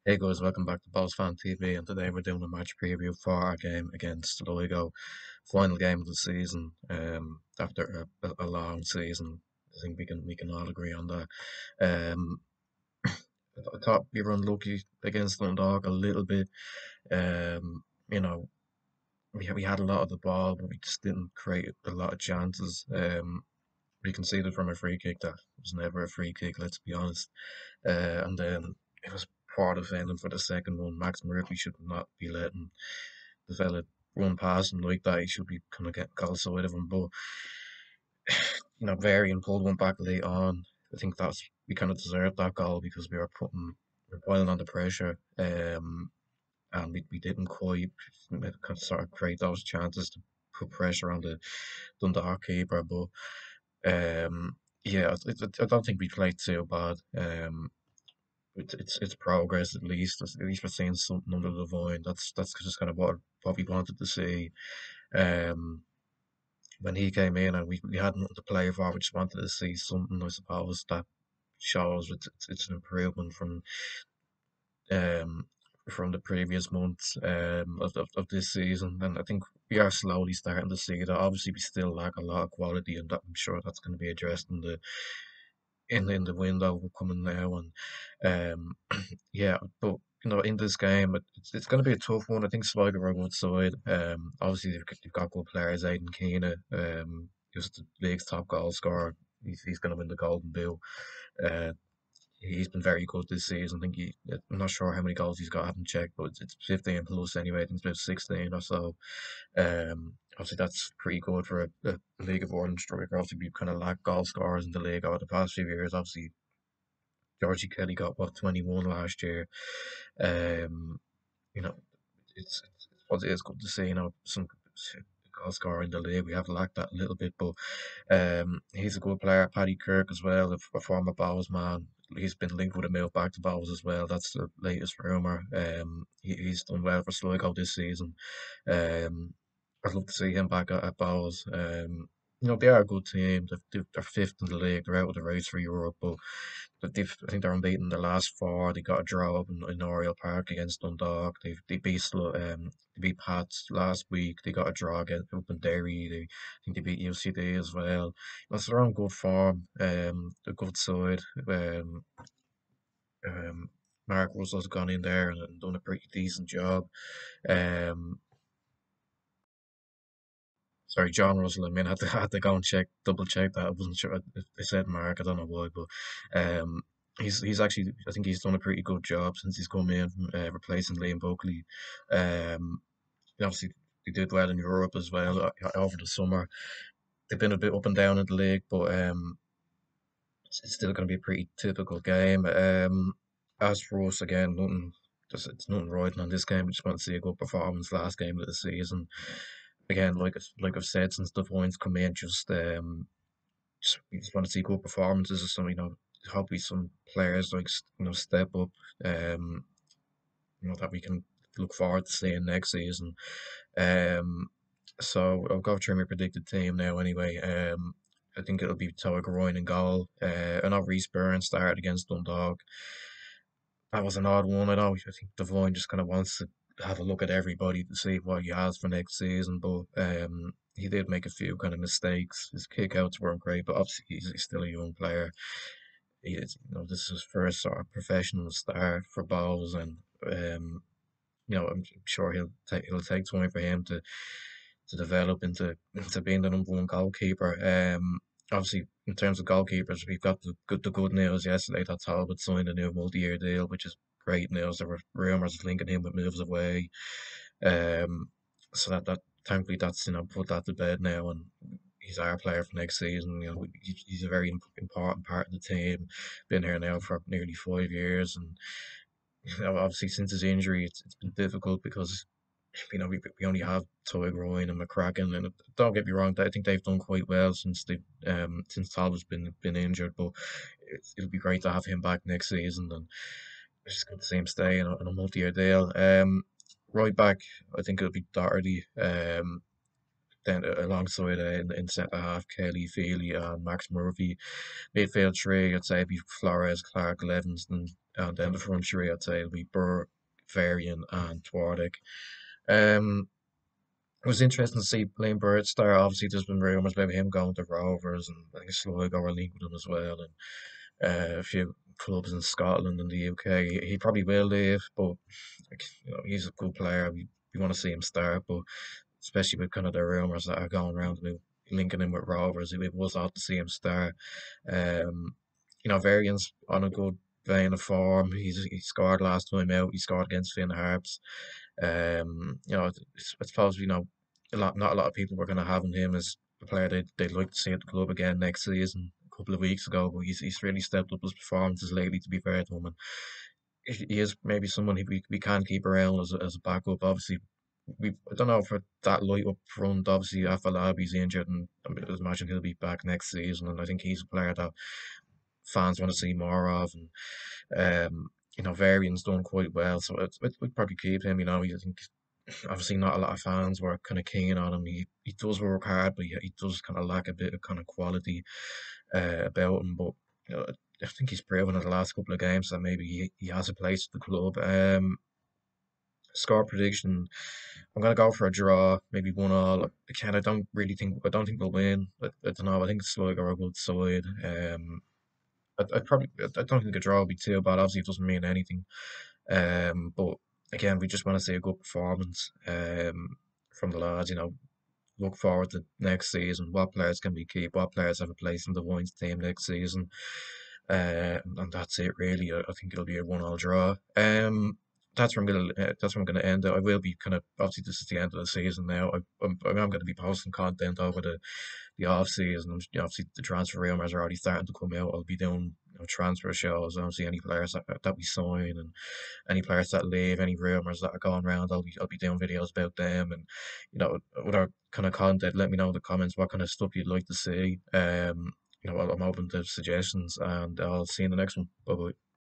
Hey guys, welcome back to Balls Fan TV, and today we're doing a match preview for our game against Sligo, final game of the season. After a long season, I think we can all agree on that. Um, I thought we were unlucky against Dundalk a little bit. You know, we had a lot of the ball, but we just didn't create a lot of chances. We conceded from a free kick that was never a free kick, let's be honest. And then it was poor defending for the second one. Max Murphy should not be letting the fella run past him like that. He should be kind of getting goal side of him. But Varian pulled one back late on. I think we kind of deserved that goal because we were piling on the pressure. And we didn't quite sort of create those chances to put pressure on the Dundalk keeper. But yeah, I don't think we played too bad. It's progress at least. At least we're seeing something under the vine. That's just kind of what we wanted to see. Um, when he came in and we had nothing to play for, we just wanted to see something. I suppose that shows it's an improvement um from the previous months of this season, and I think we are slowly starting to see that. Obviously, we still lack a lot of quality, and I'm sure that's going to be addressed in the window coming now. And um, yeah, but in this game, it's going to be a tough one. I think Sligo are a good side. Obviously they've got good players. Aidan Keena, who's the league's top goal scorer. He's going to win the Golden Boot. Uh, he's been very good this season. I'm not sure how many goals he's got. I haven't checked, but it's 15 plus anyway. I think it's about 16 or so. Obviously that's pretty good for a League of Ireland striker. Obviously we kind of lack goal scorers in the league over the past few years. Obviously Georgie Kelly got 21 last year. Um, you know, it's good to see. Some goal scorer in the league. We have lacked that a little bit, but he's a good player. Paddy Kirk as well, a former Bowes man. He's been linked with a move back to Bowes as well. That's the latest rumour. He's done well for Sligo this season. I'd love to see him back at Bowes. They are a good team. They're fifth in the league. They're out of the race for Europe, but I think they're unbeaten the last four. They got a draw up in Oriel Park against Dundalk. They beat Pats last week. They got a draw against up in Derry. I think they beat UCD as well. So they're on good form. A good side. Um, Mark Russell's gone in there and done a pretty decent job. Um, Sorry, John Russell. I mean, I had to go and double check that. I wasn't sure if they said Mark. I don't know why, but he's actually. I think he's done a pretty good job since he's come in, replacing Liam Buckley. Obviously, they did well in Europe as well over the summer. They've been a bit up and down in the league, but it's still going to be a pretty typical game. As for us, again, it's nothing riding on this game. We just want to see a good performance last game of the season. Again, like I've said since the points come in, just we just want to see good performances. Some hopefully some players like step up. Um, that we can look forward to seeing next season. Um, so I'll go through my predicted team now. Anyway, I think it'll be Toa Groin in goal. I know Reese Byrne started against Dundalk. That was an odd one. I know. I think Devine just kind of wants to have a look at everybody to see what he has for next season. But he did make a few kind of mistakes. His kickouts weren't great, but obviously he's still a young player. This is his first sort of professional start for Bowles, and I'm sure it'll take time for him to develop into being the number one goalkeeper. Obviously, in terms of goalkeepers, we've got the good news yesterday that Talbot signed a new multi-year deal, which is great news. There were rumours linking him with moves away. Um, so that thankfully that's put that to bed now, and he's our player for next season. He's a very important part of the team. Been here now for nearly 5 years, and obviously since his injury, it's been difficult because we only have Toy Groin and McCracken, and don't get me wrong, I think they've done quite well since Talbot's been injured, but it'll be great to have him back next season, and it's just good to see him stay on a multi-year deal. Right back, I think it'll be Doherty. then alongside in centre half, Kelly, Feely, and Max Murphy. Midfield three, I'd say it'd be Flores, Clark, Levingston, and then the front three, I'd say it'll be Burr, Varian, and Twardek. Um, it was interesting to see Blaine Bird start. Obviously, there's been rumours about him going to Rovers, and I think Sligo are linked with him as well, and a few clubs in Scotland and the UK. He probably will leave, but like, he's a good player. We want to see him start, but especially with kind of the rumours that are going around about linking him with Rovers, it was odd to see him start. Um, Varian's on a good vein of form. He scored last time out. He scored against Finn Harps. I suppose not a lot of people were going to have him as a player they'd like to see at the club again next season. A couple of weeks ago, but he's really stepped up his performances lately. To be fair to him, and he is maybe someone we can keep around as a backup. Obviously, I don't know for that light up front. Obviously, Afalabi's injured, and I imagine he'll be back next season. And I think he's a player that fans want to see more of. And Varian's done quite well, so we'd probably keep him. I think obviously not a lot of fans were kind of keen on him. He does work hard, but he does kind of lack a bit of kind of quality about him. But I think he's proven in the last couple of games that maybe he has a place at the club. Score prediction, I'm gonna go for a draw, maybe 1-1. Again, I don't think we'll win. I don't know. I think Sligo are a good side. I don't think a draw would be too bad. Obviously, it doesn't mean anything. But again, we just want to see a good performance from the lads. Look forward to next season. What players can we keep? What players have a place in the Wines team next season? And that's it really. I think it'll be a 1-1 draw. That's where I'm gonna end it. I will be kind of obviously this is the end of the season now. I'm going to be posting content over the off season. Obviously, the transfer rumours are already starting to come out. I'll be doing transfer shows. Obviously, any players that we sign and any players that leave, any rumours that are going around, I'll be doing videos about them. And with our kind of content, let me know in the comments what kind of stuff you'd like to see. I'm open to suggestions, and I'll see you in the next one. Bye bye.